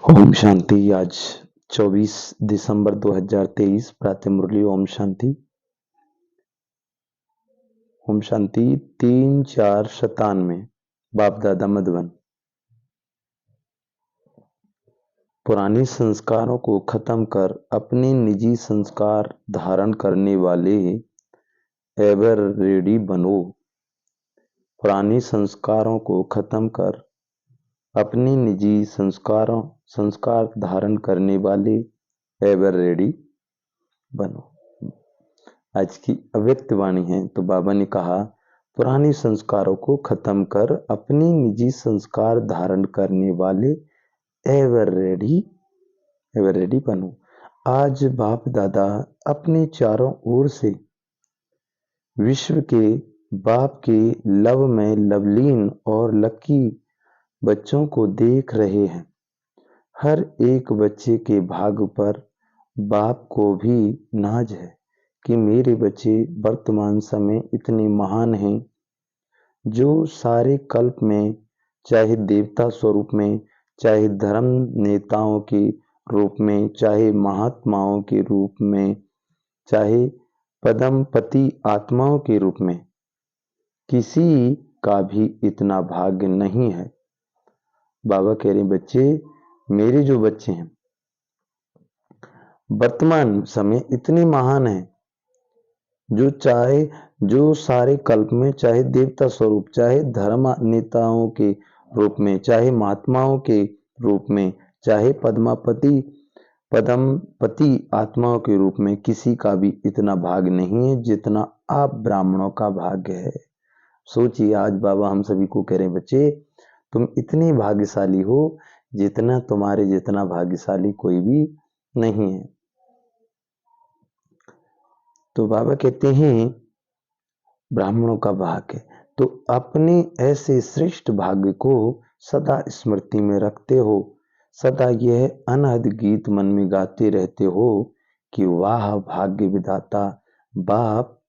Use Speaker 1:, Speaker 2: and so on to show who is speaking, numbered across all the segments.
Speaker 1: ओम शांति। आज 24 दिसंबर 2023 प्रातः मुरली। ओम शांति। ओम शांति। 3/4/97 बाप दादा मधुबन। पुराने संस्कारों को खत्म कर अपने निजी संस्कार धारण करने वाले एवर रेडी बनो। पुराने संस्कारों को खत्म कर अपने निजी संस्कार धारण करने वाले एवर रेडी बनो। आज की अव्यक्त वाणी है। तो बाबा ने कहा, पुराने संस्कारों को खत्म कर अपने निजी संस्कार धारण करने वाले एवर रेडी बनो। आज बाप दादा अपने चारों ओर से विश्व के बाप के लव में लवलीन और लकी बच्चों को देख रहे हैं। हर एक बच्चे के भाग्य पर बाप को भी नाज है कि मेरे बच्चे वर्तमान समय इतने महान हैं, जो सारे कल्प में, चाहे देवता स्वरूप में, चाहे धर्म नेताओं के रूप में, चाहे महात्माओं के रूप में, चाहे पदमपति आत्माओं के रूप में, किसी का भी इतना भाग्य नहीं है। बाबा कह रहे, बच्चे, मेरे जो बच्चे हैं वर्तमान समय इतने महान हैं, जो सारे कल्प में, चाहे देवता स्वरूप, चाहे धर्म नेताओं के रूप में, चाहे महात्माओं के रूप में, चाहे पदमपति आत्माओं के रूप में, किसी का भी इतना भाग्य नहीं है जितना आप ब्राह्मणों का भाग्य है। सोचिए, आज बाबा हम सभी को कह रहे हैं, बच्चे तुम इतने भाग्यशाली हो जितना तुम्हारे जितना भाग्यशाली कोई भी नहीं है। तो बाबा कहते हैं ब्राह्मणों का भाग्य, तो अपने ऐसे श्रेष्ठ भाग्य को सदा स्मृति में रखते हो, सदा यह अनहद गीत मन में गाते रहते हो कि वाह भाग्य विधाता बाप,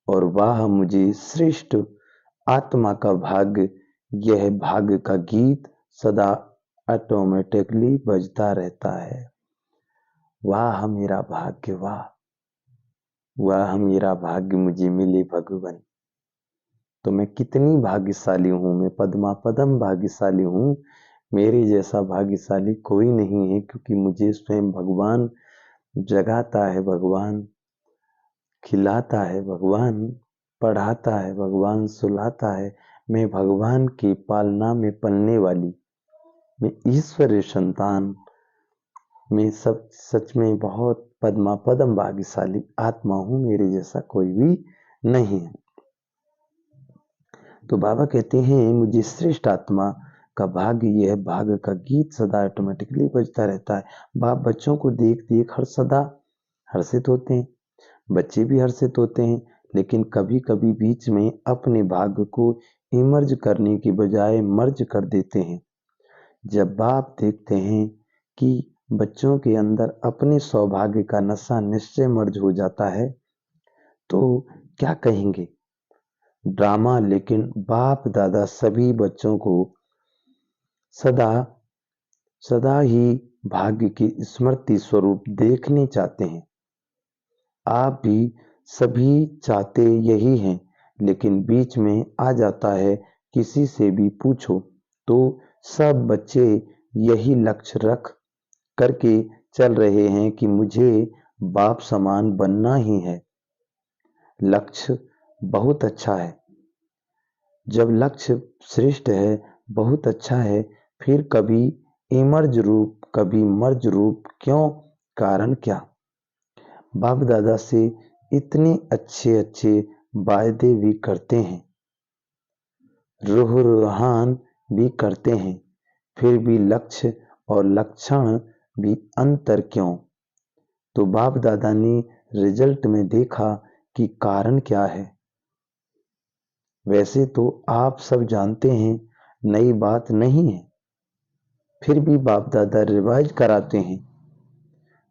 Speaker 1: और वाह मुझे श्रेष्ठ आत्मा का भाग्य। यह भाग्य का गीत सदा ऑटोमेटिकली बजता रहता है। वाह मेरा भाग्य, वाह मेरा भाग्य मुझे मिले भगवान। तो मैं कितनी भाग्यशाली हूँ, मैं पदम भाग्यशाली हूँ। मेरे जैसा भाग्यशाली कोई नहीं है, क्योंकि मुझे स्वयं भगवान जगाता है, भगवान खिलाता है, भगवान पढ़ाता है, भगवान सुलाता है। मैं भगवान की पालना में पलने वाली, मैं ईश्वरीय संतान, मैं सब सच में बहुत पदम भाग्यशाली आत्मा हूँ। मेरे जैसा कोई भी नहीं है। तो बाबा कहते हैं मुझे श्रेष्ठ आत्मा का भाग्य, यह भाग्य का गीत सदा ऑटोमेटिकली बजता रहता है। बाप बच्चों को देख देख सदा हर्षित होते हैं, बच्चे भी हर्षित होते हैं, लेकिन कभी कभी बीच में अपने भाग्य को इमर्ज करने की बजाय मर्ज कर देते हैं। जब बाप देखते हैं कि बच्चों के अंदर अपने सौभाग्य का नशा निश्चय मर्ज हो जाता है, तो क्या कहेंगे, ड्रामा। लेकिन बाप दादा सभी बच्चों को सदा ही भाग्य की स्मृति स्वरूप देखने चाहते हैं। आप भी सभी चाहते यही हैं, लेकिन बीच में आ जाता है, किसी से भी पूछो तो सब बच्चे यही लक्ष्य रख करके चल रहे हैं कि मुझे बाप समान बनना ही है। लक्ष्य बहुत अच्छा है, जब लक्ष्य श्रेष्ठ है, बहुत अच्छा है, फिर कभी इमर्ज रूप, कभी मर्ज रूप क्यों, कारण क्या। बाप दादा से इतने अच्छे अच्छे वायदे भी करते हैं, रूहान भी करते हैं, फिर भी लक्ष्य और लक्षण भी अंतर क्यों। तो बाप दादा ने रिजल्ट में देखा कि कारण क्या है। वैसे तो आप सब जानते हैं, नई बात नहीं है, फिर भी बाप दादा रिवाइज कराते हैं।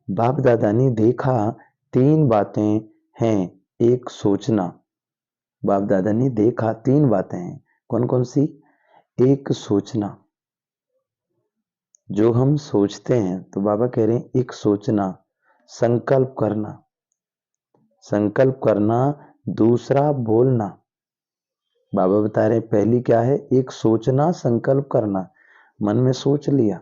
Speaker 1: बाप दादा ने देखा 3 बातें हैं। एक सोचना, बाप दादा ने देखा 3 बातें हैं। कौन कौन सी? एक सोचना, जो हम सोचते हैं, तो बाबा कह रहे हैं एक सोचना, संकल्प करना, संकल्प करना, दूसरा बोलना। बाबा बता रहे हैं पहली क्या है, एक सोचना, संकल्प करना, मन में सोच लिया,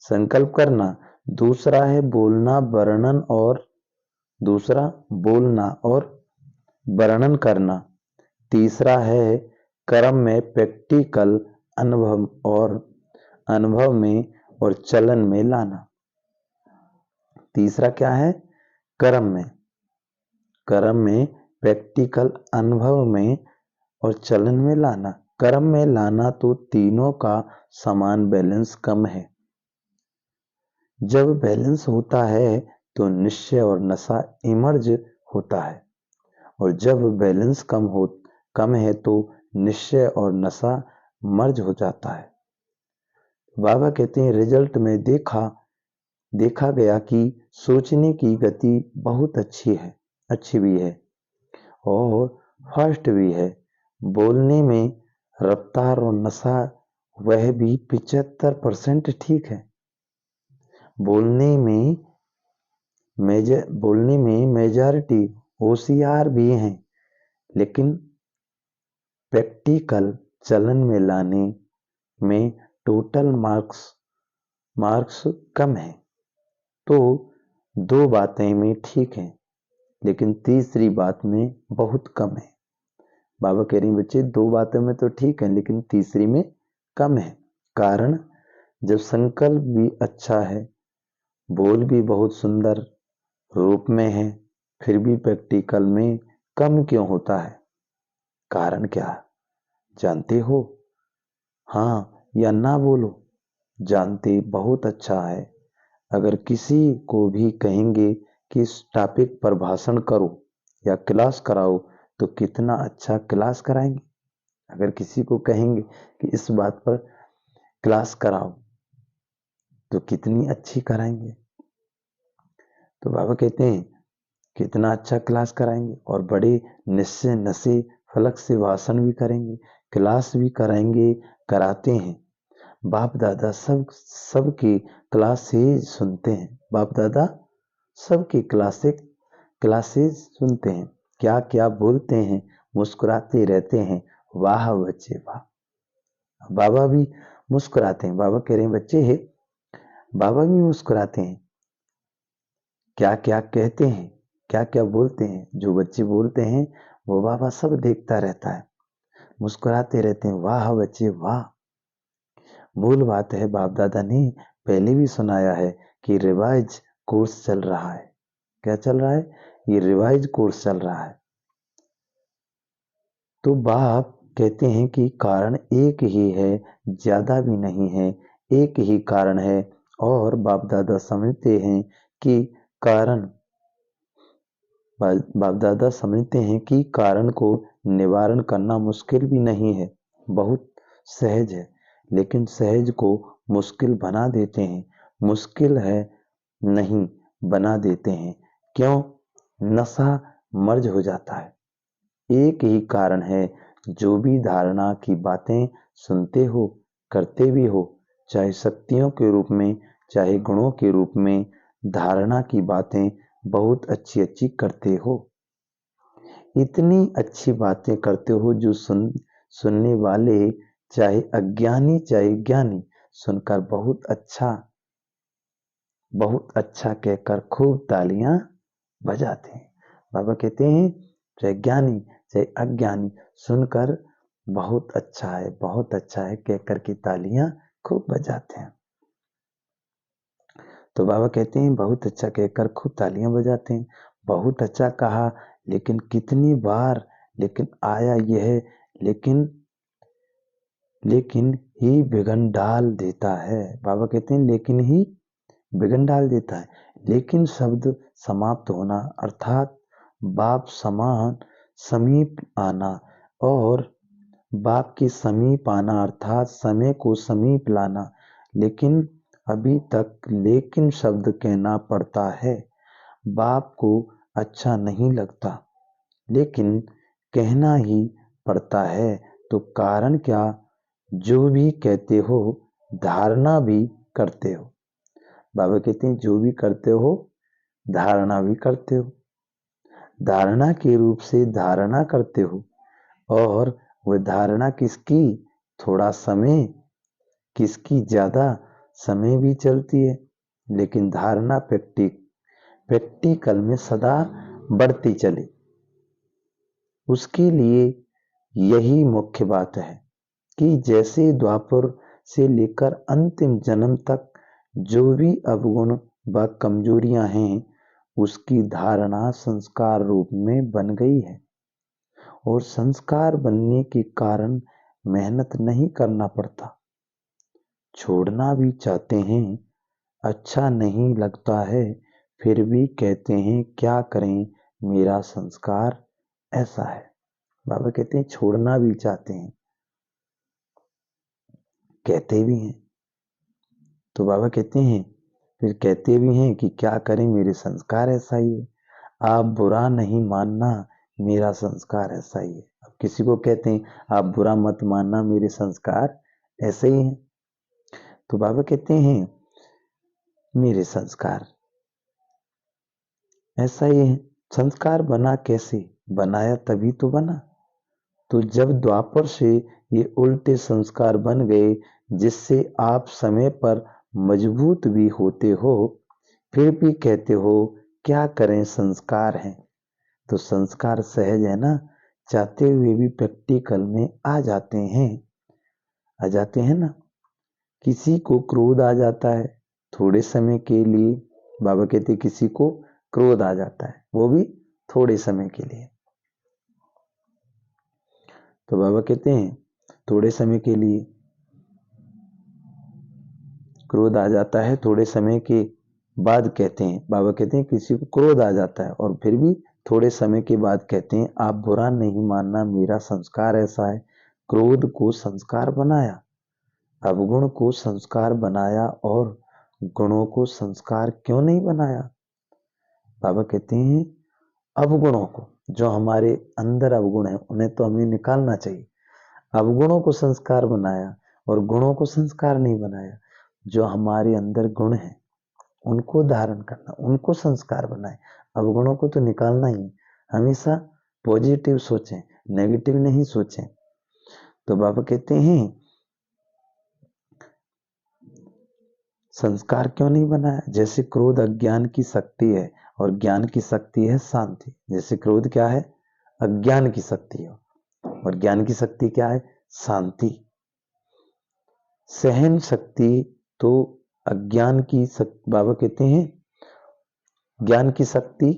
Speaker 1: संकल्प करना। दूसरा है बोलना, वर्णन और दूसरा बोलना और वर्णन करना। तीसरा है कर्म में प्रैक्टिकल अनुभव और अनुभव में और चलन में लाना। तीसरा क्या है, कर्म में, कर्म में प्रैक्टिकल अनुभव में और चलन में लाना। कर्म में लाना तो तीनों का समान बैलेंस कम है। जब बैलेंस होता है तो निश्चय और नशा इमर्ज होता है, और जब बैलेंस कम है तो निश्चय और नशा मर्ज हो जाता है। बाबा कहते हैं रिजल्ट में देखा गया कि सोचने की गति बहुत अच्छी भी है और फास्ट भी है। बोलने में रफ्तार और नशा वह भी 75% ठीक है। बोलने में मेजॉरिटी होशियार भी हैं, लेकिन प्रैक्टिकल चलन में लाने में टोटल मार्क्स कम है। तो दो बातें में ठीक है, लेकिन तीसरी बात में बहुत कम है। बाबा कह रही बच्चे दो बातों में तो ठीक है, लेकिन तीसरी में कम है। कारण, जब संकल्प भी अच्छा है, बोल भी बहुत सुंदर रूप में है, फिर भी प्रैक्टिकल में कम क्यों होता है? कारण क्या जानते हो? हाँ या ना बोलो। जानते बहुत अच्छा है। अगर किसी को भी कहेंगे कि इस टॉपिक पर भाषण करो या क्लास कराओ, तो कितना अच्छा क्लास कराएंगे। अगर किसी को कहेंगे कि इस बात पर क्लास कराओ, तो कितनी अच्छी कराएंगे। तो बाबा कहते हैं कितना अच्छा क्लास कराएंगे, और बड़े निश्चय नशे फलक से भाषण भी करेंगे, क्लास भी कराएंगे, कराते हैं। बाप दादा सबकी क्लासेज सुनते हैं। बाप दादा सबकी क्लासेज सुनते हैं, क्या क्या बोलते हैं, मुस्कुराते रहते हैं। वाह बच्चे वाह। बाबा भी मुस्कुराते हैं। बाबा कह रहे हैं बच्चे है, बाबा भी मुस्कुराते हैं। क्या क्या कहते हैं, क्या क्या बोलते हैं, जो बच्चे बोलते हैं वो बाबा सब देखता रहता है, मुस्कुराते रहते हैं। वाह बच्चे वाह। मूल बात है, बाप दादा ने पहले भी सुनाया है कि रिवाइज कोर्स चल रहा है। क्या चल रहा है? ये रिवाइज कोर्स चल रहा है। तो बाप कहते हैं कि कारण एक ही है, ज्यादा भी नहीं है, एक ही कारण है। और बाप दादा समझते हैं कि कारण बाप दादा समझते हैं कि कारण को निवारण करना मुश्किल भी नहीं है, बहुत सहज है। लेकिन सहज को मुश्किल बना देते हैं, मुश्किल है नहीं बना देते हैं। क्यों? नशा मर्ज हो जाता है। एक ही कारण है, जो भी धारणा की बातें सुनते हो, करते भी हो, चाहे शक्तियों के रूप में, चाहे गुणों के रूप में, धारणा की बातें बहुत अच्छी अच्छी करते हो। इतनी अच्छी बातें करते हो जो सुनने वाले, चाहे अज्ञानी चाहे ज्ञानी, सुनकर बहुत अच्छा कहकर खूब तालियां बजाते हैं। बाबा कहते हैं चाहे ज्ञानी चाहे अज्ञानी, सुनकर बहुत अच्छा है कहकर के तालियां खूब बजाते हैं। तो बाबा कहते हैं बहुत अच्छा कहकर खूब तालियां बजाते हैं। बहुत अच्छा कहा, लेकिन कितनी बार लेकिन आया यह लेकिन ही बिगन डाल देता है। बाबा कहते हैं लेकिन ही बिगन डाल देता है। लेकिन शब्द समाप्त होना, अर्थात बाप समान समीप आना, और बाप के समीप आना अर्थात समय को समीप लाना। लेकिन अभी तक लेकिन शब्द कहना पड़ता है। बाप को अच्छा नहीं लगता, लेकिन कहना ही पड़ता है। तो कारण क्या? जो भी कहते हो, धारणा भी करते हो। बाबा कहते हैं जो भी करते हो धारणा भी करते हो, धारणा के रूप से धारणा करते हो, और वह धारणा किसकी, थोड़ा समय, किसकी ज्यादा समय भी चलती है, लेकिन धारणा प्रैक्टिकल में सदा बढ़ती चले। उसके लिए यही मुख्य बात है कि जैसे द्वापर से लेकर अंतिम जन्म तक जो भी अवगुण व कमजोरियां हैं उसकी धारणा संस्कार रूप में बन गई है, और संस्कार बनने के कारण मेहनत नहीं करना पड़ता। छोड़ना भी चाहते हैं, अच्छा नहीं लगता है, फिर भी कहते हैं क्या करें मेरा संस्कार ऐसा है। बाबा कहते हैं छोड़ना भी चाहते हैं, कहते भी हैं, तो बाबा कहते हैं फिर कहते भी हैं कि क्या करें मेरे संस्कार ऐसा ही है, आप बुरा नहीं मानना मेरा संस्कार ऐसा ही है। अब किसी को कहते हैं आप बुरा मत मानना मेरे संस्कार ऐसे ही हैं, तो बाबा कहते हैं मेरे संस्कार ऐसा ही है। संस्कार बना कैसे, बनाया तभी तो बना। तो जब द्वापर से ये उल्टे संस्कार बन गए जिससे आप समय पर मजबूत भी होते हो, फिर भी कहते हो क्या करें संस्कार हैं, तो संस्कार सहज है ना, चाहते हुए भी प्रैक्टिकल में आ जाते हैं ना। किसी को क्रोध आ जाता है थोड़े समय के लिए, बाबा कहते किसी को क्रोध आ जाता है वो भी थोड़े समय के लिए, तो बाबा कहते हैं थोड़े समय के लिए क्रोध आ जाता है, थोड़े समय के बाद कहते हैं, बाबा कहते हैं किसी को क्रोध आ जाता है और फिर भी थोड़े समय के बाद कहते हैं आप बुरा नहीं मानना मेरा संस्कार ऐसा है। क्रोध को संस्कार बनाया, अवगुण को संस्कार बनाया, और गुणों को संस्कार क्यों नहीं बनाया। बाबा कहते हैं अवगुणों को, जो हमारे अंदर अवगुण है उन्हें तो हमें निकालना चाहिए। अवगुणों को संस्कार बनाया और गुणों को संस्कार नहीं बनाया। जो हमारे अंदर गुण है उनको धारण करना, उनको संस्कार बनाए, अवगुणों को तो निकालना ही। हमेशा पॉजिटिव सोचें, नेगेटिव नहीं सोचें। तो बाबा कहते हैं संस्कार क्यों नहीं बनाया। जैसे क्रोध अज्ञान की शक्ति है और ज्ञान की शक्ति है शांति। जैसे क्रोध क्या है, अज्ञान की शक्ति है, और ज्ञान की शक्ति क्या है, शांति। सहन शक्ति तो अज्ञान की शक्ति, बाबा कहते हैं ज्ञान की शक्ति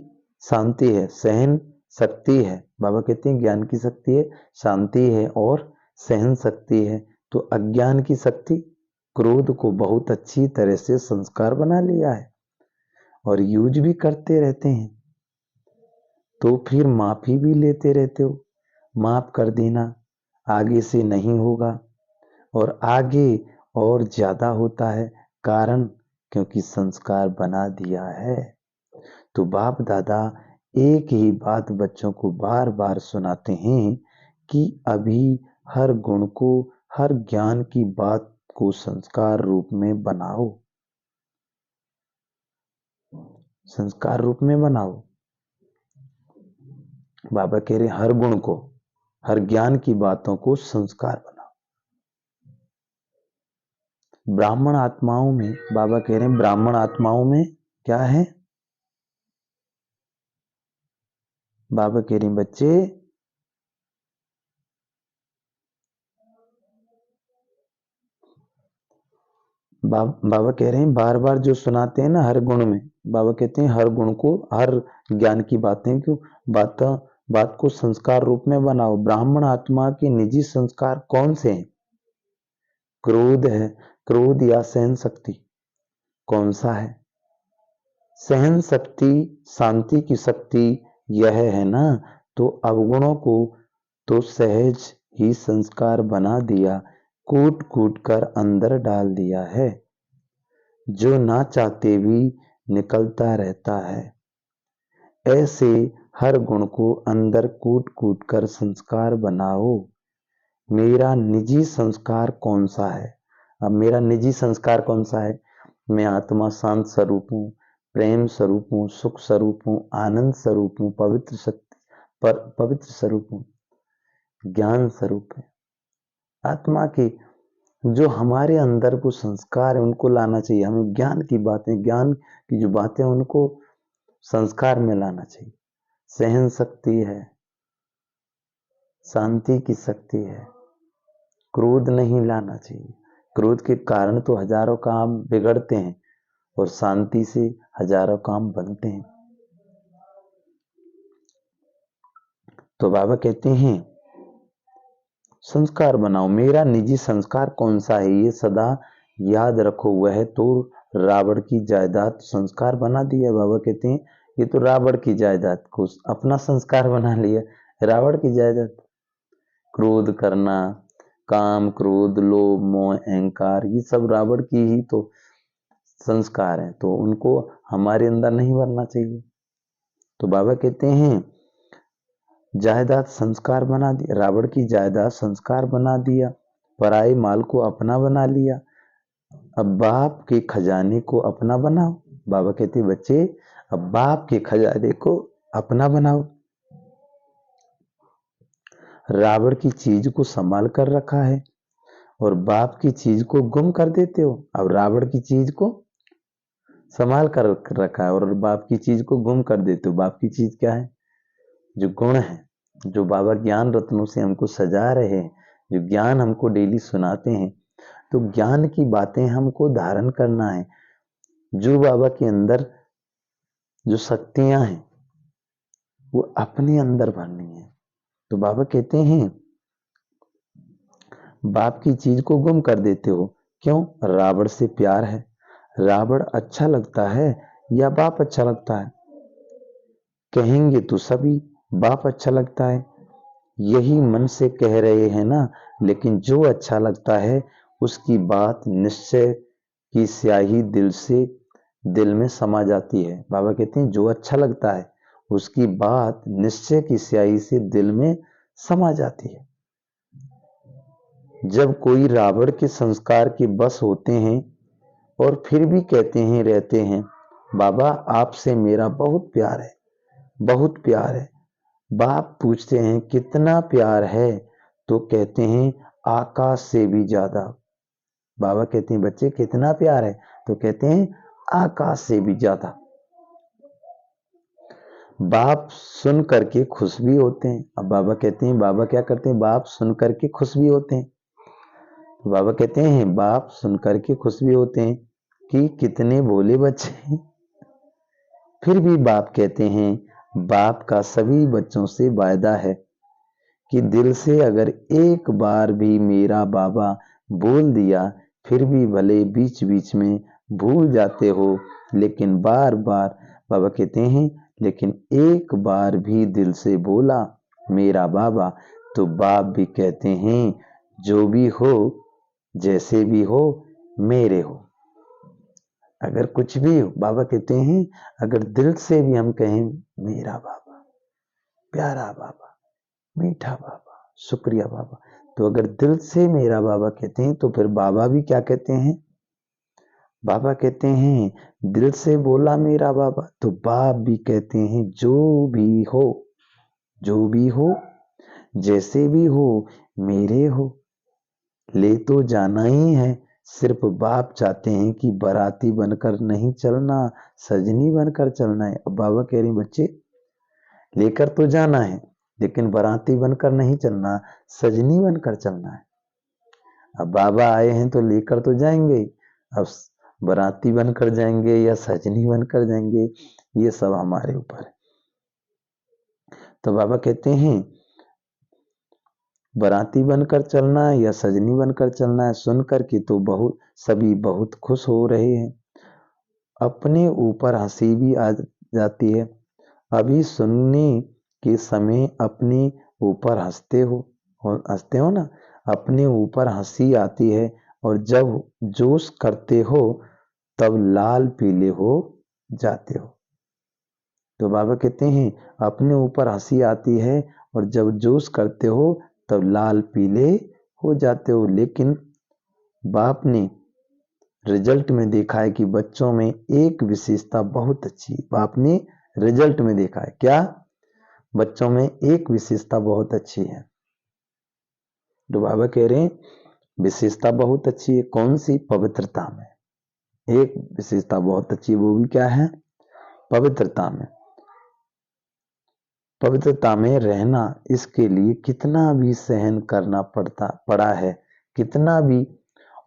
Speaker 1: शांति है, सहन शक्ति है। बाबा कहते हैं ज्ञान की शक्ति है, शांति है और सहन शक्ति है। तो अज्ञान की शक्ति क्रोध को बहुत अच्छी तरह से संस्कार बना लिया है और यूज भी करते रहते हैं। तो फिर माफी भी लेते रहते हो, माफ कर देना, आगे से नहीं होगा, और आगे और ज्यादा होता है, कारण क्योंकि संस्कार बना दिया है। तो बाप दादा एक ही बात बच्चों को बार बार सुनाते हैं कि अभी हर गुण को, हर ज्ञान की बात को संस्कार रूप में बनाओ, संस्कार रूप में बनाओ। बाबा कह रहे हर गुण को, हर ज्ञान की बातों को संस्कार बनाओ। ब्राह्मण आत्माओं में, बाबा कह रहे हैं ब्राह्मण आत्माओं में क्या है, बाबा कह रहे हैं बच्चे बाबा कह रहे हैं बार बार जो सुनाते हैं ना हर गुण में, बाबा कहते हैं हर गुण को, हर ज्ञान की बातें क्यों, बात को संस्कार रूप में बनाओ। ब्राह्मण आत्मा के निजी संस्कार कौन से हैं, क्रोध है, क्रोध या सहन शक्ति, कौन सा है, सहन शक्ति, शांति की शक्ति यह है ना। तो अवगुणों को तो सहज ही संस्कार बना दिया, कूट कूट कर अंदर डाल दिया है, जो ना चाहते भी निकलता रहता है। ऐसे हर गुण को अंदर कूट कूट कर संस्कार बनाओ। मेरा निजी संस्कार कौन सा है, अब मेरा निजी संस्कार कौन सा है, मैं आत्मा शांत स्वरूप हूँ, प्रेम स्वरूप हूँ, सुख स्वरूप हूँ, आनंद स्वरूप हूँ, पवित्र शक्ति पर पवित्र स्वरूप हूँ, ज्ञान स्वरूप है। आत्मा की जो हमारे अंदर को संस्कार है उनको लाना चाहिए। हमें ज्ञान की बातें, ज्ञान की जो बातें उनको संस्कार में लाना चाहिए। सहन शक्ति है, शांति की शक्ति है, क्रोध नहीं लाना चाहिए। क्रोध के कारण तो हजारों काम बिगड़ते हैं और शांति से हजारों काम बनते हैं। तो बाबा कहते हैं संस्कार बनाओ। मेरा निजी संस्कार कौन सा है ये सदा याद रखो। वह तो रावण की जायदाद संस्कार बना दिया। बाबा कहते हैं ये तो रावण की जायदाद को अपना संस्कार बना लिया। रावण की जायदाद, क्रोध करना, काम, क्रोध, लोभ, मोह, अहंकार, ये सब रावण की ही तो संस्कार है, तो उनको हमारे अंदर नहीं भरना चाहिए। तो बाबा कहते हैं जायदाद संस्कार बना दिया। रावण की जायदाद संस्कार बना दिया, पराये माल को अपना बना लिया। अब बाप के खजाने को अपना बनाओ। बाबा कहते बच्चे अब बाप के खजाने को अपना बनाओ। रावण की चीज को संभाल कर रखा है और बाप की चीज को गुम कर देते हो। अब रावण की चीज को संभाल कर रखा है और बाप की चीज को गुम कर देते हो। बाप की चीज क्या है? जो गुण है, जो बाबा ज्ञान रत्नों से हमको सजा रहे हैं, जो ज्ञान हमको डेली सुनाते हैं, तो ज्ञान की बातें हमको धारण करना है। जो बाबा के अंदर जो शक्तियां हैं वो अपने अंदर भरनी है। तो बाबा कहते हैं बाप की चीज को गुम कर देते हो। क्यों? रावण से प्यार है। रावण अच्छा लगता है या बाप अच्छा लगता है? कहेंगे तो सभी बाप अच्छा लगता है, यही मन से कह रहे हैं ना। लेकिन जो अच्छा लगता है उसकी बात निश्चय की स्याही दिल में समा जाती है। बाबा कहते हैं जो अच्छा लगता है उसकी बात निश्चय की स्याही से दिल में समा जाती है। जब कोई रावण के संस्कार के बस होते हैं और फिर भी कहते हैं रहते हैं बाबा आपसे मेरा बहुत प्यार है, बहुत प्यार है। बाप पूछते हैं कितना प्यार है, तो कहते हैं आकाश से भी ज्यादा। बाबा कहते हैं बच्चे कितना प्यार है, तो कहते हैं आकाश से भी ज्यादा। बाप सुन करके खुश भी होते हैं। अब बाबा कहते हैं बाबा क्या करते हैं? बाप सुन करके खुश भी होते हैं। बाबा कहते हैं बाप सुन करके खुश भी होते हैं कि कितने भोले बच्चे हैं। फिर भी बाप कहते हैं बाप का सभी बच्चों से वायदा है कि दिल से अगर एक बार भी मेरा बाबा बोल दिया, फिर भी भले बीच बीच में भूल जाते हो, लेकिन बार बार बाबा कहते हैं लेकिन एक बार भी दिल से बोला मेरा बाबा, तो बाप भी कहते हैं जो भी हो जैसे भी हो मेरे हो। अगर कुछ भी हो, बाबा कहते हैं अगर दिल से भी हम कहें मेरा बाबा, प्यारा बाबा, मीठा बाबा, शुक्रिया बाबा, तो अगर दिल से मेरा बाबा कहते हैं तो फिर बाबा भी क्या कहते हैं? बाबा कहते हैं दिल से बोला मेरा बाबा, तो बाप भी कहते हैं जो भी हो, जो भी हो जैसे भी हो मेरे हो। ले तो जाना ही है, सिर्फ बाप चाहते हैं कि बाराती बनकर नहीं चलना, सजनी बनकर चलना है। अब बाबा कह रहे बच्चे लेकर तो जाना है लेकिन बाराती बनकर नहीं चलना, सजनी बनकर चलना है। अब बाबा आए हैं तो लेकर तो जाएंगे, अब बाराती बनकर जाएंगे या सजनी बनकर जाएंगे ये सब हमारे ऊपर है। तो बाबा कहते हैं बाराती बनकर चलना है या सजनी बनकर चलना है। सुनकर के तो सभी बहुत खुश हो रहे हैं। अपने ऊपर हंसी भी आ जाती है। अभी सुनने के समय अपने ऊपर हंसते हो ना, अपने ऊपर हंसी आती है और जब जोश करते हो तब लाल पीले हो जाते हो। तो बाबा कहते हैं अपने ऊपर हंसी आती है और जब जोश करते हो तब लाल पीले हो जाते हो। लेकिन बाप ने रिजल्ट में देखा है कि बच्चों में एक विशेषता बहुत अच्छी है। बाप ने रिजल्ट में देखा है क्या? बच्चों में एक विशेषता बहुत अच्छी है। तो बाबा कह रहे हैं विशेषता बहुत अच्छी है। कौन सी? पवित्रता में एक विशेषता बहुत अच्छी है। वो भी क्या है? पवित्रता में। पवित्रता में रहना, इसके लिए कितना भी सहन करना पड़ा है, कितना भी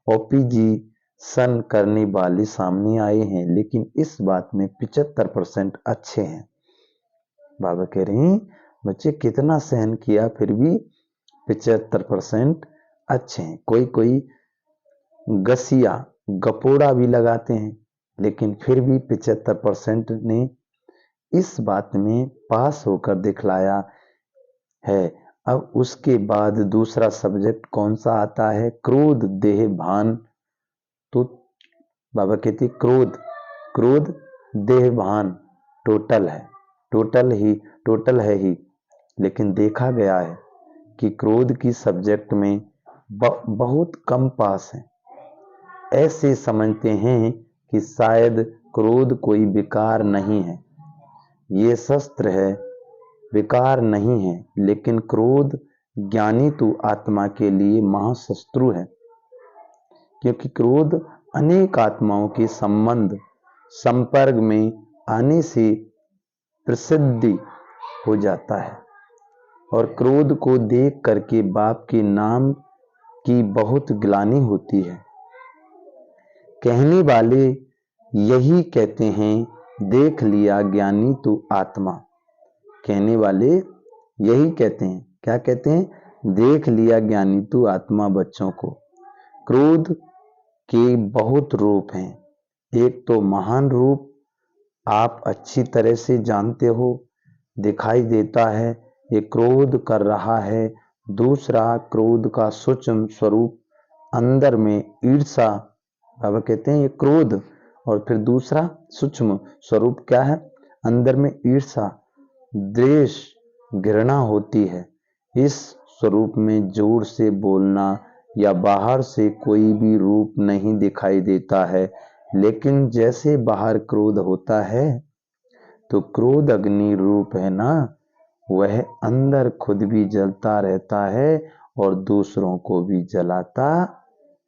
Speaker 1: ओपिजिशन करने वाले सामने आए हैं, लेकिन इस बात में 75% अच्छे हैं। बाबा कह रहे हैं बच्चे कितना सहन किया फिर भी 75% अच्छे हैं। कोई कोई गसिया गपोड़ा भी लगाते हैं, लेकिन फिर भी 75% ने इस बात में पास होकर दिखलाया है। अब उसके बाद दूसरा सब्जेक्ट कौन सा आता है? क्रोध देह भान। तो बाबा कहते क्रोध देह भान टोटल है, टोटल है ही, लेकिन देखा गया है कि क्रोध की सब्जेक्ट में बहुत कम पास है। ऐसे समझते हैं कि शायद क्रोध कोई विकार नहीं है, ये शस्त्र है, विकार नहीं है, लेकिन क्रोध ज्ञानी तो आत्मा के लिए महाशत्रु है, क्योंकि क्रोध अनेक आत्माओं के संपर्क में आने से प्रसिद्धि हो जाता है, और क्रोध को देख करके बाप के नाम की बहुत ग्लानि होती है। कहने वाले यही कहते हैं, देख लिया ज्ञानी तू आत्मा। कहने वाले यही कहते हैं, क्या कहते हैं? देख लिया ज्ञानी तू आत्मा। बच्चों को क्रोध के बहुत रूप हैं। एक तो महान रूप आप अच्छी तरह से जानते हो, दिखाई देता है, ये क्रोध कर रहा है। दूसरा क्रोध का सूक्ष्म स्वरूप अंदर में ईर्षा, बाबा कहते हैं ये क्रोध, और फिर दूसरा सूक्ष्म स्वरूप क्या है? अंदर में ईर्षा, द्वेष, घृणा होती है। इस स्वरूप में जोर से बोलना या बाहर से कोई भी रूप नहीं दिखाई देता है, लेकिन जैसे बाहर क्रोध होता है तो क्रोध अग्नि रूप है ना, वह अंदर खुद भी जलता रहता है और दूसरों को भी जलाता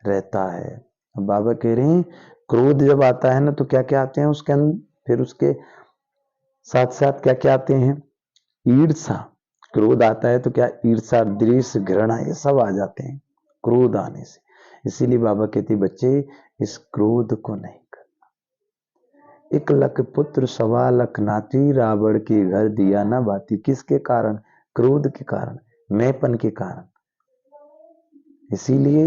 Speaker 1: रहता है। बाबा कह रहे हैं क्रोध जब आता है ना तो क्या क्या आते हैं उसके अंदर, फिर उसके साथ साथ क्या क्या आते हैं? ईर्षा। क्रोध आता है तो क्या ईर्षा, द्वेष, घृणा, ये सब आ जाते हैं क्रोध आने से। इसीलिए बाबा कहते बच्चे इस क्रोध को नहीं करना। 1 लाख पुत्र 1.25 लाख नाती, रावण के घर दिया ना बाती। किसके कारण? क्रोध के कारण, मैंपन के कारण। इसीलिए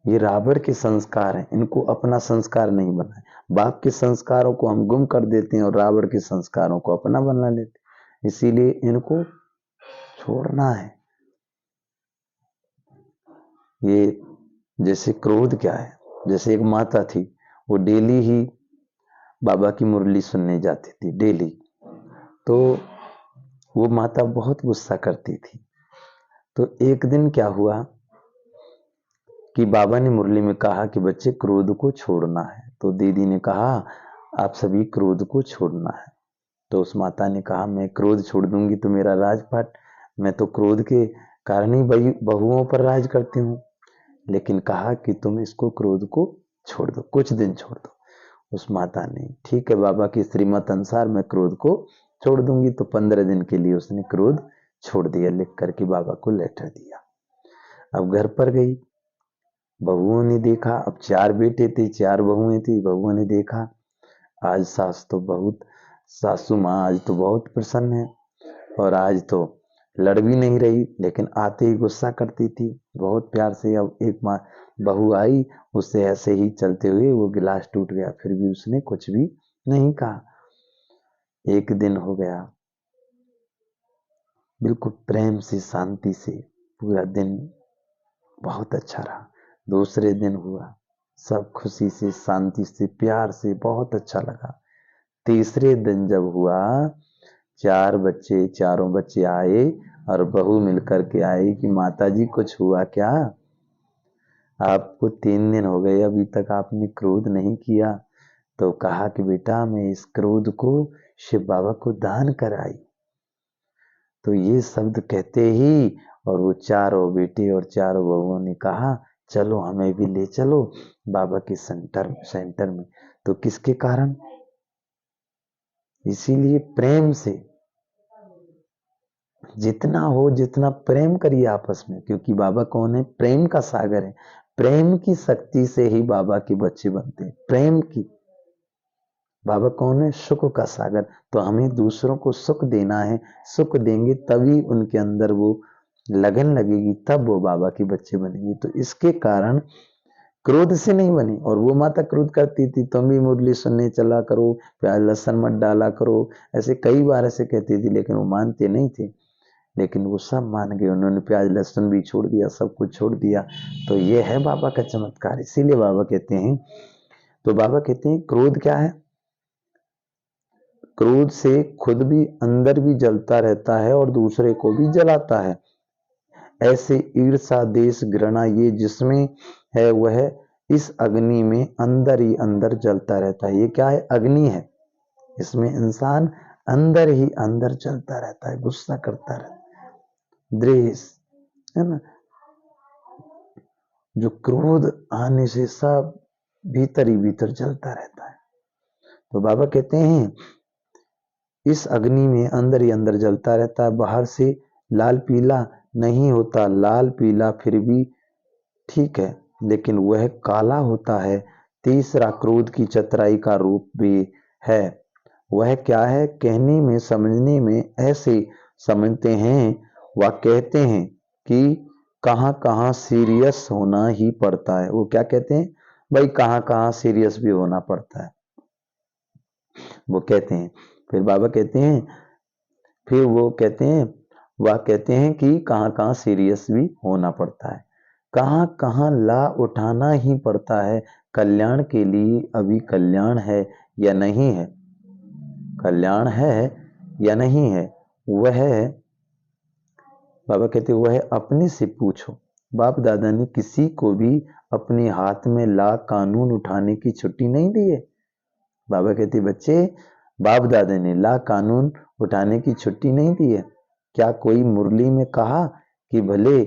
Speaker 1: ये रावण के संस्कार हैं, इनको अपना संस्कार नहीं बना है। बाप के संस्कारों को हम गुम कर देते हैं और रावण के संस्कारों को अपना बना लेते हैं। इसीलिए इनको छोड़ना है। ये जैसे क्रोध क्या है, जैसे एक माता थी, वो डेली ही बाबा की मुरली सुनने जाती थी डेली। तो वो माता बहुत गुस्सा करती थी। तो एक दिन क्या हुआ कि बाबा ने मुरली में कहा कि बच्चे क्रोध को छोड़ना है। तो दीदी ने कहा आप सभी क्रोध को छोड़ना है। तो उस माता ने कहा मैं क्रोध छोड़ दूंगी तो मेरा राजपाट, मैं तो क्रोध के कारण ही बहुओं पर राज करती हूँ। लेकिन कहा कि तुम इसको क्रोध को छोड़ दो, कुछ दिन छोड़ दो। उस माता ने ठीक है बाबा की श्रीमत अनुसार मैं क्रोध को छोड़ दूंगी। तो 15 दिन के लिए उसने क्रोध छोड़ दिया, लिख करके बाबा को लेटर दिया। अब घर पर गई, बहुओं ने देखा, अब 4 बेटे थे, 4 बहुएं थी। बहुओं ने देखा आज सासू माँ आज तो बहुत प्रसन्न है, और आज तो लड़ भी नहीं रही, लेकिन आते ही गुस्सा करती थी बहुत प्यार से। अब एक माँ बहू आई, उससे ऐसे ही चलते हुए वो गिलास टूट गया, फिर भी उसने कुछ भी नहीं कहा। एक दिन हो गया, बिल्कुल प्रेम से शांति से पूरा दिन बहुत अच्छा रहा। दूसरे दिन हुआ, सब खुशी से शांति से प्यार से बहुत अच्छा लगा। तीसरे दिन जब हुआ, 4 बच्चे आए और बहू मिलकर के आई कि माताजी कुछ हुआ क्या? आपको 3 दिन हो गए, अभी तक आपने क्रोध नहीं किया। तो कहा कि बेटा मैं इस क्रोध को शिव बाबा को दान कराई। तो ये शब्द कहते ही और वो चारों बेटे और चारों बहुओं ने कहा चलो हमें भी ले चलो बाबा के सेंटर में। तो किसके कारण? इसीलिए प्रेम से, जितना हो जितना प्रेम करिए आपस में, क्योंकि बाबा कौन है? प्रेम का सागर है। प्रेम की शक्ति से ही बाबा के बच्चे बनते हैं। प्रेम की। बाबा कौन है? सुख का सागर। तो हमें दूसरों को सुख देना है। सुख देंगे तभी उनके अंदर वो लगन लगेगी, तब वो बाबा के बच्चे बनेंगे। तो इसके कारण क्रोध से नहीं बनी। और वो माता क्रोध करती थी, तुम भी मुरली सुनने चला करो, प्याज लहसुन मत डाला करो, ऐसे कई बार ऐसे कहती थी, लेकिन वो मानते नहीं थे। लेकिन वो सब मान गए, उन्होंने प्याज लहसुन भी छोड़ दिया, सब कुछ छोड़ दिया। तो ये है बाबा का चमत्कार। इसीलिए बाबा कहते हैं, तो बाबा कहते हैं क्रोध क्या है? क्रोध से खुद भी अंदर भी जलता रहता है और दूसरे को भी जलाता है। ऐसे ईर्षा देश घृणा ये जिसमें है वह इस अग्नि में अंदर ही अंदर जलता रहता है। ये क्या है? अग्नि है। इसमें इंसान अंदर ही अंदर जलता रहता है, गुस्सा करता रहता है, द्वेष, है ना? जो क्रोध आने से सब भीतर ही भीतर जलता रहता है। तो बाबा कहते हैं इस अग्नि में अंदर ही अंदर जलता रहता है। बाहर से लाल पीला नहीं होता, लाल पीला फिर भी ठीक है, लेकिन वह काला होता है। तीसरा क्रोध की चतुराई का रूप भी है। वह क्या है? कहने में समझने में ऐसे समझते हैं व कहते हैं कि कहाँ कहाँ सीरियस होना ही पड़ता है। वो क्या कहते हैं? भाई कहाँ कहाँ सीरियस भी होना पड़ता है, वो कहते हैं। फिर बाबा कहते हैं, फिर वो कहते हैं, वह कहते हैं कि कहाँ कहाँ सीरियस भी होना पड़ता है, कहाँ कहाँ ला उठाना ही पड़ता है। कल्याण के लिए अभी कल्याण है या नहीं है? कल्याण है या नहीं है? वह बाबा कहते वह अपने से पूछो। बाप दादा ने किसी को भी अपने हाथ में ला कानून उठाने की छुट्टी नहीं दी है। बाबा कहते बच्चे, बाप दादा ने ला कानून उठाने की छुट्टी नहीं दी है। क्या कोई मुरली में कहा कि भले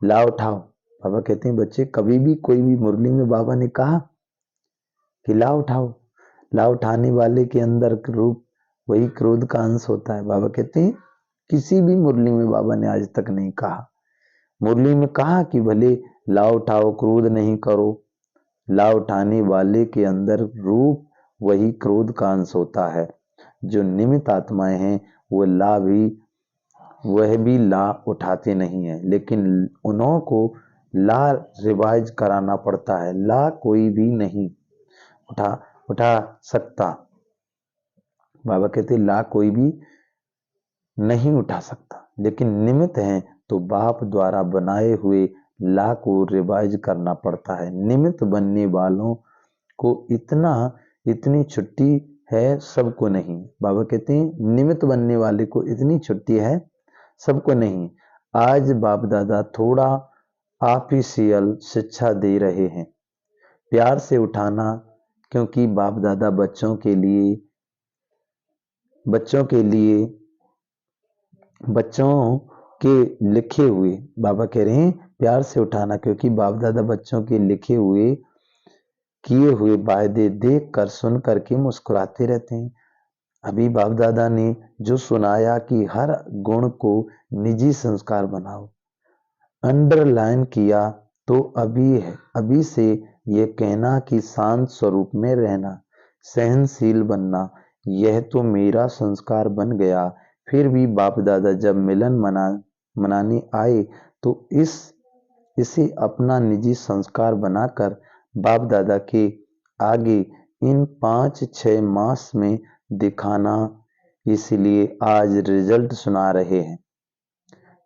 Speaker 1: ला उठाओ? बाबा कहते हैं बच्चे, कभी भी कोई भी मुरली में बाबा ने कहा कि ला उठाओ? ला उठाने वाले के अंदर रूप वही क्रोध का अंश होता है। बाबा कहते हैं किसी भी मुरली में बाबा ने आज तक नहीं कहा। मुरली में कहा कि भले ला उठाओ, क्रोध नहीं करो। ला उठाने वाले के अंदर रूप वही क्रोध का अंश होता है। जो निमित्त आत्माएं हैं वह भी ला उठाते नहीं है, लेकिन उन्हों को ला रिवाइज कराना पड़ता है। ला कोई भी नहीं उठा सकता। बाबा कहते ला कोई भी नहीं उठा सकता, लेकिन निमित्त है तो बाप द्वारा बनाए हुए ला को रिवाइज करना पड़ता है। निमित्त बनने वालों को इतनी छुट्टी है, सबको नहीं। बाबा कहते हैं निमित्त बनने वाले को इतनी छुट्टी है, सबको नहीं। आज बाप दादा थोड़ा ऑफिशियल शिक्षा दे रहे हैं, प्यार से उठाना, क्योंकि बाप दादा बच्चों के लिए बच्चों के लिखे हुए, बाबा कह रहे हैं प्यार से उठाना, क्योंकि बाप दादा बच्चों के लिखे हुए किए हुए वायदे देख कर सुन करके मुस्कुराते रहते हैं। अभी बाप दादा ने जो सुनाया कि हर गुण को निजी संस्कार बनाओ, अंडरलाइन किया, तो अभी से ये कहना कि शांत स्वरूप में रहना, सहनशील बनना, यह तो मेरा संस्कार बन गया। फिर भी बाप दादा जब मिलन मनाने आए तो इसे अपना निजी संस्कार बनाकर बाप दादा के आगे इन 5-6 मास में दिखाना, इसलिए आज रिजल्ट सुना रहे हैं।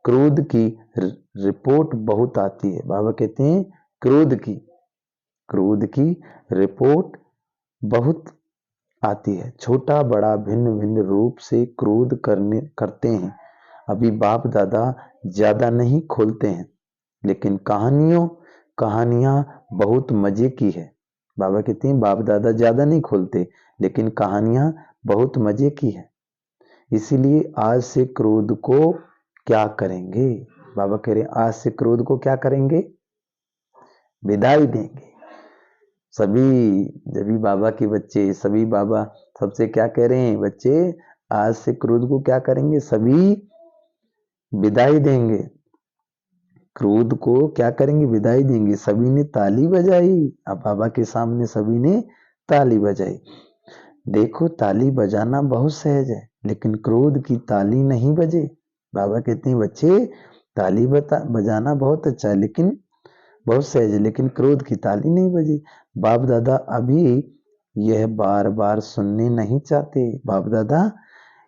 Speaker 1: क्रोध की रिपोर्ट बहुत आती है। बाबा कहते हैं क्रोध की रिपोर्ट बहुत आती है। छोटा बड़ा भिन्न भिन्न रूप से क्रोध करते हैं। अभी बाप दादा ज्यादा नहीं खोलते हैं, लेकिन कहानियां बहुत मजे की है। बाबा कहते हैं बाप दादा ज्यादा नहीं खोलते, लेकिन कहानियां बहुत मजे की है। इसीलिए आज से क्रोध को क्या करेंगे? बाबा कह रहे आज से क्रोध को क्या करेंगे? विदाई देंगे। सभी जब भी बाबा के बच्चे, सभी बाबा सबसे क्या कह रहे हैं? बच्चे आज से क्रोध को क्या करेंगे? सभी विदाई देंगे। क्रोध को क्या करेंगे? विदाई देंगे। सभी ने ताली बजाई। अब बाबा के सामने सभी ने ताली बजाई। देखो ताली बजाना बहुत सहज है, लेकिन क्रोध की ताली नहीं बजे। बाबा कहते हैं बच्चे ताली बजाना बहुत अच्छा है, लेकिन बहुत सहज है, लेकिन क्रोध की ताली नहीं बजी। बाप दादा अभी यह बार बार सुनने नहीं चाहते। बाप दादा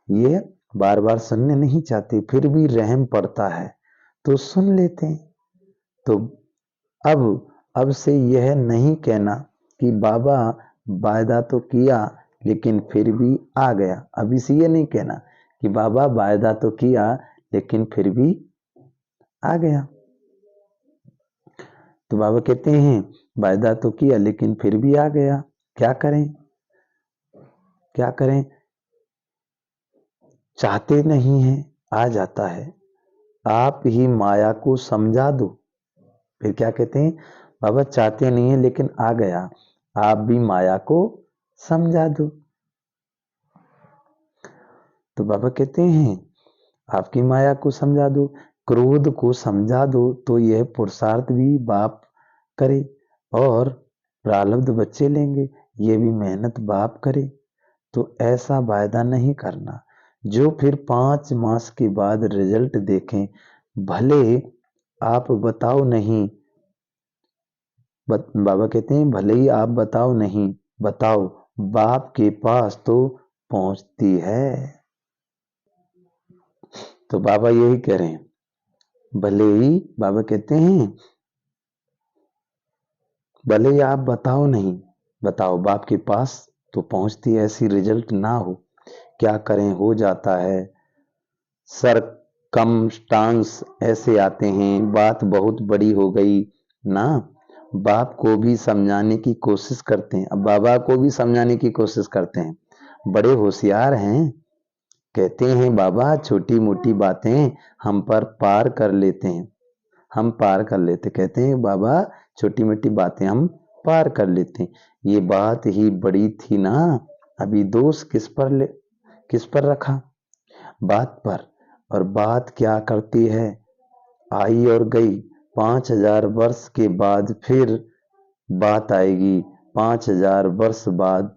Speaker 1: ये बार बार सुनने नहीं चाहते, फिर भी रहम पड़ता है तो सुन लेते हैं। तो अब से यह नहीं कहना कि बाबा वायदा तो किया लेकिन फिर भी आ गया। अभी से ये नहीं कहना कि बाबा वायदा तो किया लेकिन फिर भी आ गया। तो बाबा कहते हैं वायदा तो किया लेकिन फिर भी आ गया। क्या करें? क्या करें? चाहते नहीं हैं, आ जाता है। आप ही माया को समझा दो। फिर क्या कहते हैं? बाबा चाहते नहीं है लेकिन आ गया, आप भी माया को समझा दो। तो बाबा कहते हैं आपकी माया को समझा दो, क्रोध को समझा दो, तो यह पुरुषार्थ भी बाप करे और प्रारब्ध बच्चे लेंगे, ये भी मेहनत बाप करे। तो ऐसा वायदा नहीं करना जो फिर 5 मास के बाद रिजल्ट देखें। भले आप बताओ नहीं, बाबा कहते हैं भले ही आप बताओ नहीं, बताओ बाप के पास तो पहुंचती है। तो बाबा यही कह रहे हैं, भले ही बाबा कहते हैं भले ही आप बताओ नहीं, बताओ बाप के पास तो पहुंचती है। ऐसी रिजल्ट ना हो, क्या करें हो जाता है। सरकमस्टांस ऐसे आते हैं, बात बहुत बड़ी हो गई ना, बाप को भी समझाने की कोशिश करते हैं। अब बाबा को भी समझाने की कोशिश करते हैं, बड़े होशियार हैं। कहते हैं बाबा छोटी मोटी बातें हम पर पार कर लेते हैं, हम पार कर लेते। कहते हैं बाबा छोटी मोटी बातें हम पार कर लेते हैं। ये बात ही बड़ी थी ना, अभी दोष किस पर रखा? बात पर। और बात क्या करती है? आई और गई। 5000 वर्ष के बाद फिर बात आएगी। 5000 वर्ष बाद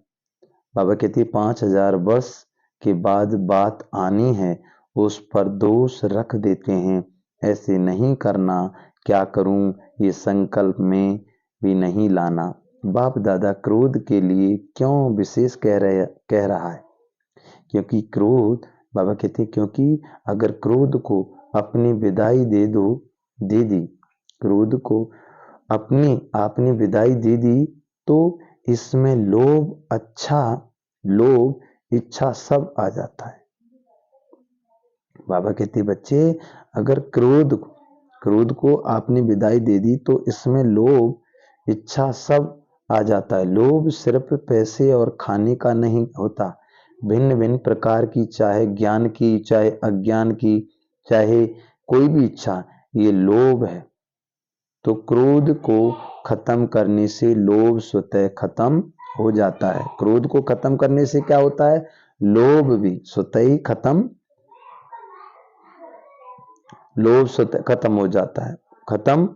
Speaker 1: बाबा कहती 5000 वर्ष के बाद बात आनी है, उस पर दोष रख देते हैं। ऐसे नहीं करना, क्या करूं ये संकल्प में भी नहीं लाना। बाप दादा क्रोध के लिए क्यों विशेष कह रहा है? क्योंकि क्रोध, बाबा कहते हैं क्योंकि अगर क्रोध को अपनी विदाई दे दी, क्रोध को अपनी आपने विदाई दे दी, तो इसमें लोभ इच्छा सब आ जाता है। बाबा कहते बच्चे अगर क्रोध को आपने विदाई दे दी तो इसमें लोभ इच्छा सब आ जाता है। लोभ सिर्फ पैसे और खाने का नहीं होता, भिन्न भिन्न प्रकार की, चाहे ज्ञान की, चाहे अज्ञान की, चाहे कोई भी इच्छा, ये लोभ है। तो क्रोध को खत्म करने से लोभ स्वतः खत्म हो जाता है। क्रोध को खत्म करने से क्या होता है? लोभ भी स्वतः ही लोभ स्वतः खत्म हो जाता है, खत्म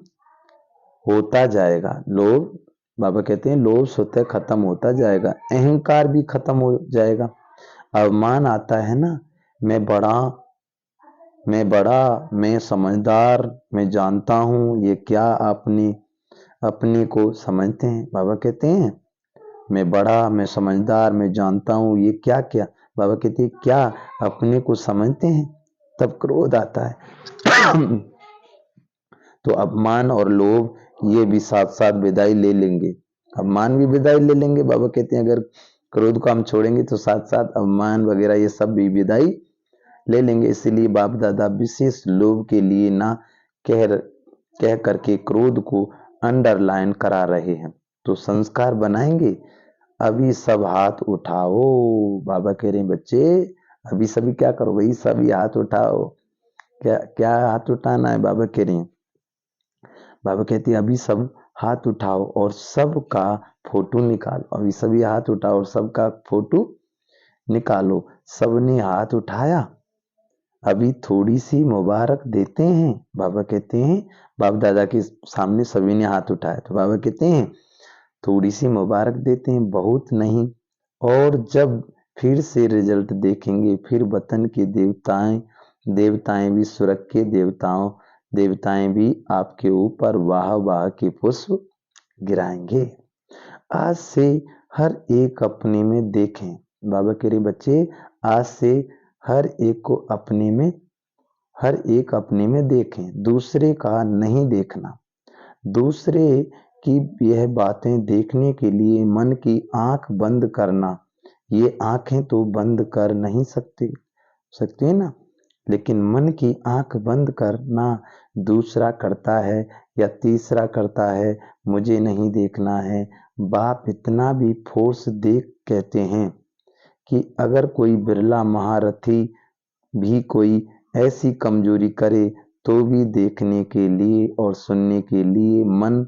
Speaker 1: होता जाएगा। लोभ, बाबा कहते हैं लोभ स्वतः खत्म होता जाएगा। अहंकार भी खत्म हो जाएगा। अवमान आता है ना, मैं बड़ा, मैं समझदार, मैं जानता हूं, ये क्या अपने को समझते हैं? बाबा कहते हैं मैं बड़ा, मैं समझदार, मैं जानता हूं, ये क्या क्या? बाबा कहते हैं क्या अपने को समझते हैं? तब क्रोध आता है। तो अपमान और लोभ ये भी साथ साथ विदाई ले लेंगे, अपमान भी विदाई ले लेंगे। बाबा कहते हैं अगर क्रोध को हम छोड़ेंगे तो साथ साथ अपमान वगैरह ये सब भी विदाई ले लेंगे। इसीलिए बाप दादा विशेष लोभ के लिए ना कह करके क्रोध को अंडरलाइन करा रहे हैं। तो संस्कार बनाएंगे। अभी सब हाथ उठाओ। बाबा कह रहे हैं बच्चे अभी सभी क्या करो भाई, सभी हाथ उठाओ। क्या क्या हाथ उठाना है बाबा कह रहे हैं? बाबा कहते हैं अभी सब हाथ उठाओ और सबका फोटो निकालो। अभी सभी हाथ उठाओ और सबका फोटो निकालो। सबने हाथ उठाया। अभी थोड़ी सी मुबारक देते हैं। बाबा कहते हैं बाप दादा के सामने सभी ने हाथ उठाया तो बाबा कहते हैं थोड़ी सी मुबारक देते हैं, बहुत नहीं। और जब फिर से रिजल्ट देखेंगे फिर वतन के देवताएं भी स्वर्ग के देवताएं भी आपके ऊपर वाह वाह के पुष्प गिराएंगे। आज से हर एक अपने में देखें। बाबा कह रहे बच्चे आज से हर एक अपने में देखें, दूसरे का नहीं देखना। दूसरे की यह बातें देखने के लिए मन की आंख बंद करना। ये आंखें तो बंद कर नहीं सकती है ना, लेकिन मन की आंख बंद करना दूसरा करता है या तीसरा करता है, मुझे नहीं देखना है। बाप इतना भी फोर्स देख कहते हैं कि अगर कोई बिरला महारथी भी कोई ऐसी कमजोरी करे तो भी देखने के लिए और सुनने के लिए मन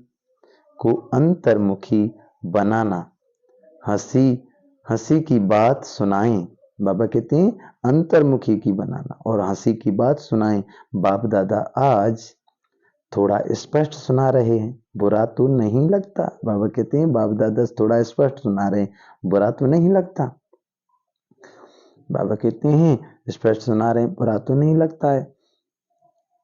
Speaker 1: को अंतर्मुखी बनाना। हंसी हंसी की बात सुनाएं। बाबा कहते हैं अंतर्मुखी की बनाना और हंसी की बात सुनाएं। बाप दादा आज थोड़ा स्पष्ट सुना रहे हैं, बुरा तो नहीं लगता। बाबा कहते हैं बाप दादा थोड़ा स्पष्ट सुना रहे हैं, बुरा तो नहीं लगता। बाबा कहते हैं स्पष्ट सुना रहे हैं, बुरा तो नहीं लगता है।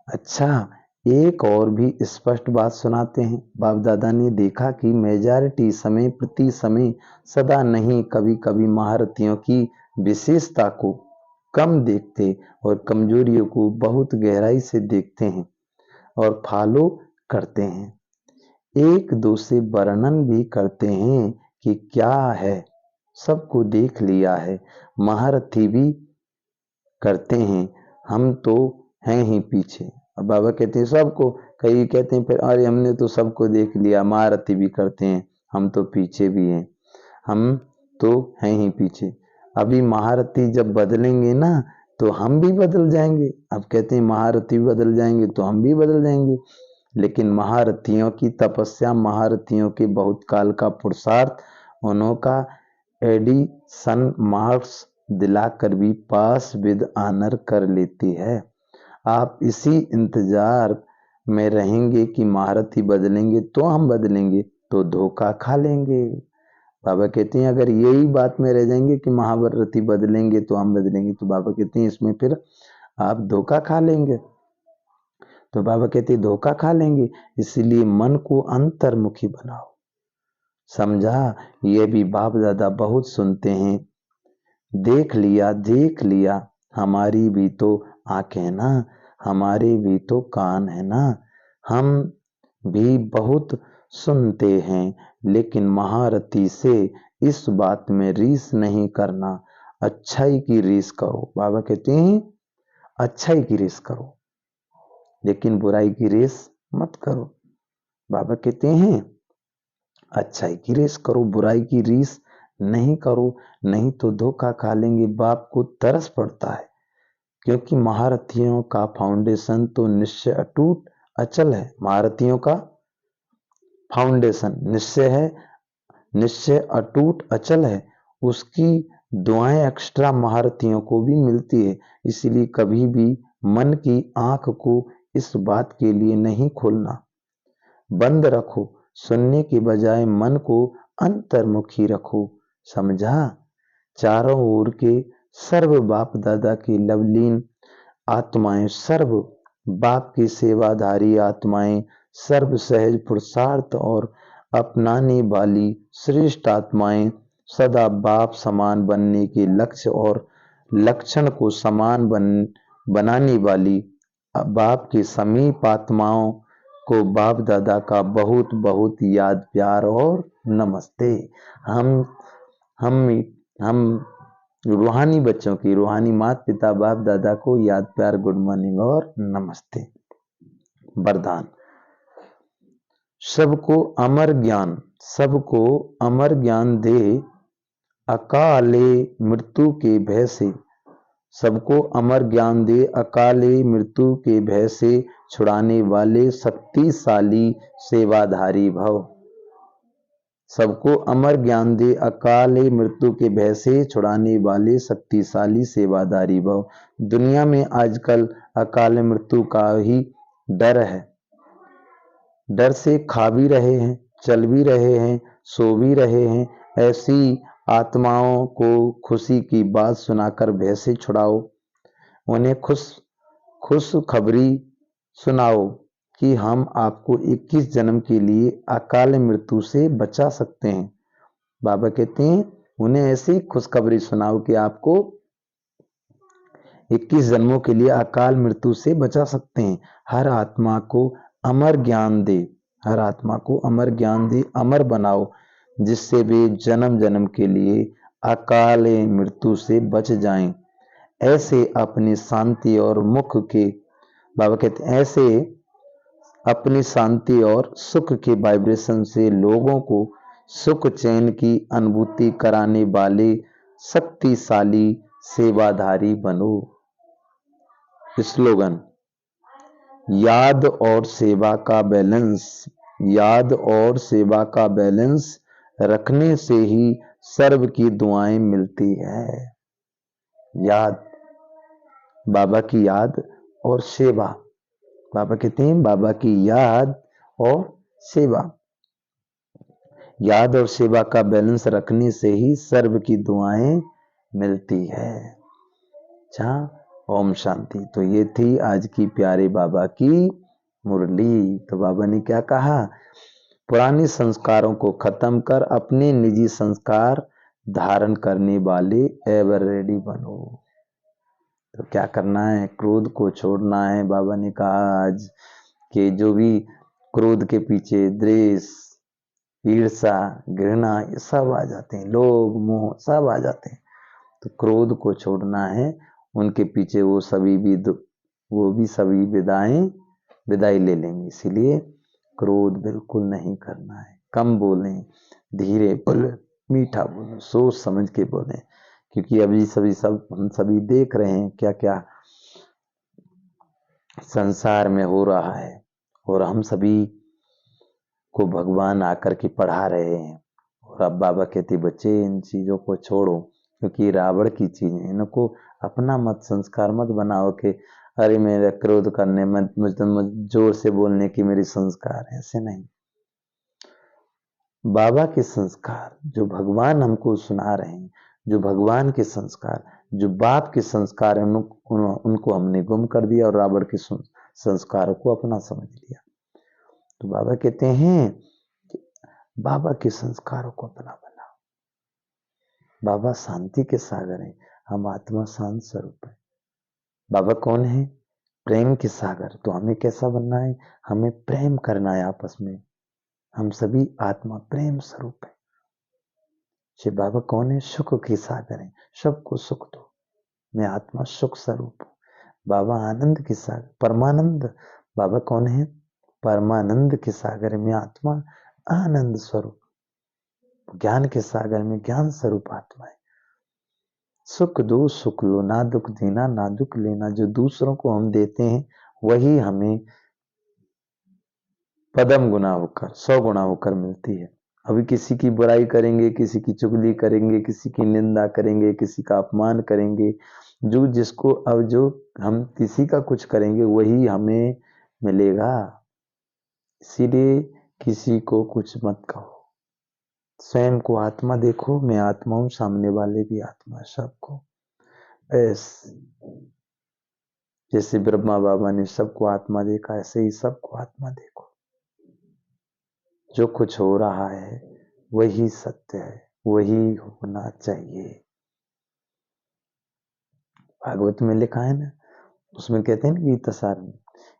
Speaker 1: अच्छा एक और भी स्पष्ट बात सुनाते हैं। बाप दादा ने देखा कि मेजॉरिटी समय प्रति समय सदा नहीं, कभी कभी महारथियों की विशेषता को कम देखते और कमजोरियों को बहुत गहराई से देखते हैं और फॉलो करते हैं। एक दो से वर्णन भी करते हैं कि क्या है, सबको देख लिया है। महारथी भी करते हैं, हम तो हैं ही पीछे। अब बाबा कहते हैं सबको, कई कहते हैं फिर अरे हमने तो सबको देख लिया, महारथी भी करते हैं, हम तो पीछे भी हैं, हम तो हैं ही पीछे। अभी महारथी जब बदलेंगे ना तो हम भी बदल जाएंगे। अब कहते हैं महारथी बदल जाएंगे तो हम भी बदल जाएंगे, लेकिन महारथियों की तपस्या, महारथियों के बहुत काल का पुरुषार्थ उन्हों का एडिशन मार्क्स दिलाकर भी पास विद ऑनर कर लेती है। आप इसी इंतजार में रहेंगे कि महारथी बदलेंगे तो हम बदलेंगे, तो धोखा खा लेंगे। बाबा कहते हैं अगर यही बात में रह जाएंगे कि महारथी बदलेंगे तो हम बदलेंगे, तो बाबा कहते हैं इसमें फिर आप धोखा खा लेंगे। तो बाबा कहते हैं धोखा खा लेंगे, इसीलिए मन को अंतर्मुखी बनाओ। समझा? ये भी बाप दादा बहुत सुनते हैं। देख लिया, हमारी भी तो आंखें ना, हमारे भी तो कान है ना, हम भी बहुत सुनते हैं, लेकिन महारथी से इस बात में रीस नहीं करना, अच्छाई की रीस करो। बाबा कहते हैं अच्छाई की रीस करो, लेकिन बुराई की रेस मत करो। बाबा कहते हैं अच्छाई की रेस करो, बुराई की रीस नहीं करो, नहीं तो धोखा खा लेंगे। बाप को तरस पड़ता है, क्योंकि महारथियों का फाउंडेशन तो निश्चय अटूट अचल है। महारथियों का फाउंडेशन निश्चय है, निश्चय अटूट अचल है। उसकी दुआएं एक्स्ट्रा महारथियों को भी मिलती है। इसलिए कभी भी मन की आंख को इस बात के लिए नहीं खोलना, बंद रखो। सुनने के बजाय मन को अंतर्मुखी रखो। समझा? चारों ओर के सर्व बाप दादा की लवलीन आत्माएं, सर्व बाप की सेवाधारी आत्माएं, सर्व सहज पुरुषार्थ और अपनाने वाली श्रेष्ठ आत्माएं, सदा बाप समान बनने के लक्ष्य और लक्षण को समान बनाने वाली बाप के समीप आत्माओं को बाप दादा का बहुत बहुत याद, प्यार और नमस्ते। हम हम हम रूहानी बच्चों की, रूहानी माता पिता बाप दादा को याद, प्यार, गुड मॉर्निंग और नमस्ते। वरदान। सबको अमर ज्ञान, सबको अमर ज्ञान दे अकाले मृत्यु के भय से, सबको अमर ज्ञान दे अकाले मृत्यु के भय से छुड़ाने वाले शक्तिशाली सेवाधारी भव। सबको अमर ज्ञान दे अकाले मृत्यु के भय से छुड़ाने वाले शक्तिशाली सेवाधारी भव। दुनिया में आजकल अकाल मृत्यु का ही डर है। डर से खा भी रहे हैं, चल भी रहे हैं, सो भी रहे हैं। ऐसी आत्माओं को खुशी की बात सुनाकर भय से छुड़ाओ। उन्हें खुश खबरी सुनाओ कि हम आपको 21 जन्म के लिए अकाल मृत्यु से बचा सकते हैं। बाबा कहते हैं उन्हें ऐसी खुशखबरी सुनाओ कि आपको 21 जन्मों के लिए अकाल मृत्यु से बचा सकते हैं। हर आत्मा को अमर ज्ञान दे, हर आत्मा को अमर ज्ञान दे, अमर बनाओ, जिससे वे जन्म जन्म के लिए अकाल मृत्यु से बच जाएं। ऐसे अपनी शांति और मुख के, बाबा कहते हैं ऐसे अपनी शांति और सुख के वाइब्रेशन से लोगों को सुख चैन की अनुभूति कराने वाले शक्तिशाली सेवाधारी बनो। स्लोगन, याद और सेवा का बैलेंस, याद और सेवा का बैलेंस रखने से ही सर्व की दुआएं मिलती है। याद, बाबा की याद और सेवा। बाबा कहते हैं बाबा की याद और सेवा, याद और सेवा का बैलेंस रखने से ही सर्व की दुआएं मिलती है। जहां ओम शांति। तो ये थी आज की प्यारे बाबा की मुरली। तो बाबा ने क्या कहा, पुराने संस्कारों को खत्म कर अपने निजी संस्कार धारण करने वाले एवर रेडी बनो। तो क्या करना है, क्रोध को छोड़ना है। बाबा ने कहा आज कि जो भी क्रोध के पीछे द्वेष, ईर्षा, घृणा ये सब आ जाते हैं, लोभ मोह सब आ जाते हैं। तो क्रोध को छोड़ना है, उनके पीछे वो भी सभी विदाई ले लेंगे। इसीलिए क्रोध बिल्कुल नहीं करना है। कम बोलें, धीरे बोले, मीठा बोले, सोच समझ के बोलें, क्योंकि अभी हम सभी देख रहे हैं क्या क्या संसार में हो रहा है, और हम सभी को भगवान आकर के पढ़ा रहे हैं। और अब बाबा कहते बच्चे इन चीजों को छोड़ो, क्योंकि रावण की चीजें, इनको अपना मत संस्कार मत बनाओ कि अरे मेरा क्रोध करने मत, मुझ जोर से बोलने की मेरी संस्कार है। ऐसे नहीं, बाबा के संस्कार जो भगवान हमको सुना रहे हैं, जो भगवान के संस्कार, जो बाप के संस्कार है, उनको हमने गुम कर दिया और रावण के संस्कारों को अपना समझ लिया। तो बाबा कहते हैं कि बाबा के संस्कारों को अपना बनाओ। बाबा शांति के सागर हैं, हम आत्मा शांत स्वरूप है। बाबा कौन है, प्रेम के सागर। तो हमें कैसा बनना है, हमें प्रेम करना है आपस में। हम सभी आत्मा प्रेम स्वरूप है। श्री बाबा कौन है, सुख के सागर है, सबको सुख दो। मैं आत्मा सुख स्वरूप हूँ। बाबा आनंद के सागर, परमानंद। बाबा कौन है, परमानंद के सागर में आत्मा आनंद स्वरूप। ज्ञान के सागर में ज्ञान स्वरूप आत्मा है। सुख दो सुख लो, ना दुख देना ना दुख लेना। जो दूसरों को हम देते हैं वही हमें पदम गुना होकर 100 गुना होकर मिलती है। अभी किसी की बुराई करेंगे, किसी की चुगली करेंगे, किसी की निंदा करेंगे, किसी का अपमान करेंगे, जो हम किसी का कुछ करेंगे वही हमें मिलेगा। इसीलिए किसी को कुछ मत कहो, स्वयं को आत्मा देखो। मैं आत्मा हूं, सामने वाले भी आत्मा, सबको जैसे ब्रह्मा बाबा ने सबको आत्मा देखा, ऐसे ही सबको आत्मा देखो। जो कुछ हो रहा है वही सत्य है, वही होना चाहिए। भागवत में लिखा है ना, उसमें कहते हैं ना गीता सार में,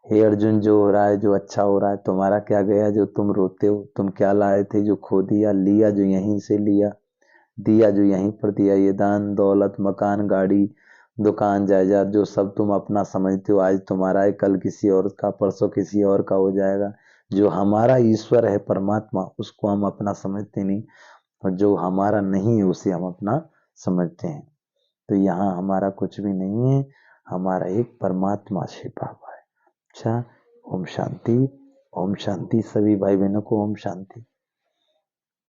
Speaker 1: हे अर्जुन जो हो रहा है, जो अच्छा हो रहा है, तुम्हारा क्या गया जो तुम रोते हो। तुम क्या लाए थे जो खो दिया, लिया जो यहीं से लिया, दिया जो यहीं पर दिया। ये दान दौलत मकान गाड़ी दुकान जायदाद जो सब तुम अपना समझते हो, आज तुम्हारा है, कल किसी और का, परसों किसी और का हो जाएगा। जो हमारा ईश्वर है परमात्मा उसको हम अपना समझते नहीं, और जो हमारा नहीं है उसे हम अपना समझते हैं। तो यहाँ हमारा कुछ भी नहीं है, हमारा एक परमात्मा छिपा हुआ है। अच्छा, ओम शांति। ओम शांति। सभी भाई बहनों को ओम शांति।